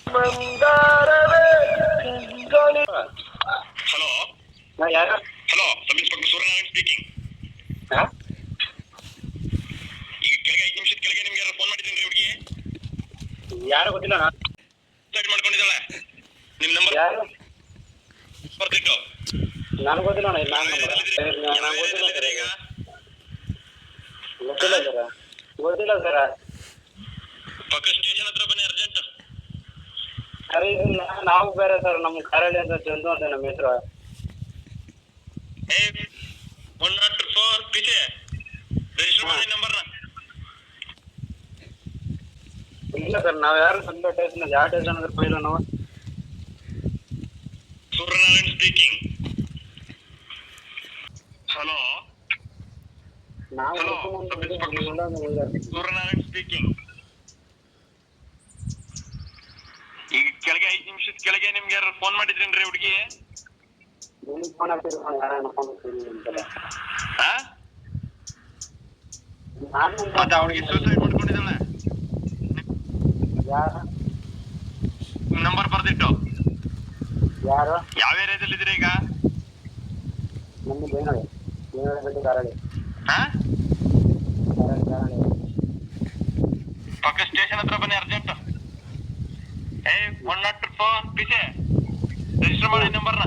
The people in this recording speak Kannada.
ಹಲೋ ಯಾರು? Hello, sub inspector Suryanarayan speaking. ಈಗ ಕೆಳಗೆ 5 ನಿಮಿಷದ ಕೆಳಗೆ ನಿಮ್ಗೆ ಯಾರು ಫೋನ್ ಮಾಡಿದ್ದೀನಿ ಹುಡುಗಿ? ಯಾರು ಗೊತ್ತಿಲ್ಲ. ಸೈಡ್ ಮಾಡ್ಕೊಂಡಿದ್ದಾಳೆ. ನಿಮ್ಮ ನಂಬರ್ ಯಾರು? ಬರ್ತಿಟ್ಟು ನನಗೆ ಗೊತ್ತಿಲ್ಲ ಅಣ್ಣ. ಈಗ ಗೊತ್ತಿಲ್ಲ ಸರ್. ಗೊತ್ತಿಲ್ಲ ಸರ್. ಪಕ್ಕ ಸ್ಟೇಷನ್ ಹತ್ರ ಬನ್ನಿ, ಅರ್ಜೆಂಟ್. ಸರ್ ಇದು ನಾವು ಬೇರೆ ಸರ್, ನಮ್ಮ ಕಾರಲ್ಲಿ ಅಂತ ಚಂದು ಅಂತ ನಮ್ಮ ಹೆಸರು. 104 ಪೀछे ರಿಜಿಸ್ಟರ್ ಮಾಡಿ ನಂಬರ್ನ. ಇಲ್ಲ ಸರ್, ನಾವು ಯಾರು ಸ್ವಂತ ಟೇಷನ್ ಯಾವ ಟೇಷನ್ ಅಂದ್ರೆ ಪೈಲ ನಾವು. Suryanarayan speaking. Hello hello, sub inspector Suryanarayan speaking. ಈಗ ಕೆಳಗೆ 5 ನಿಮಿಷದ ಕೆಳಗೆ ನಿಮ್ಗೆ ಯಾರು ಫೋನ್ ಮಾಡಿದ್ರೇನ್ರಿ ಹುಡುಗಿ? ಫೋನ್ ಹಾಕ್ತಿದ್ರು ಯಾರನ್ನ ಫೋನ್ ಮಾಡ್ತಿದ್ರು. ಮತ್ತೆ ಅವಳಿಗೆ ಸೂಸೈಡ್ ಮಾಡ್ಕೊಂಡಿದ್ದಾಳೆ. ಯಾರು? ನಂಬರ್ ಬರ್ದಿಟ್ಟು. ಯಾರು? ಯಾವ ಏರಿಯಾದಲ್ಲಿ ಇದ್ದೀರಿ ಈಗ? ನಮ್ಮ ಬೇನೋಳಿ ಬಿಟ್ಟು ಕಾರಳಿ. ಪಕ್ಕ ಸ್ಟೇಷನ್ ಹತ್ರ ಬನ್ನಿ, ಅರ್ಜೆಂಟ್. 104 ಪೀछे ರಿಜಿಸ್ಟರ್ ಮಾಡಿ ನಂಬರ್ನ.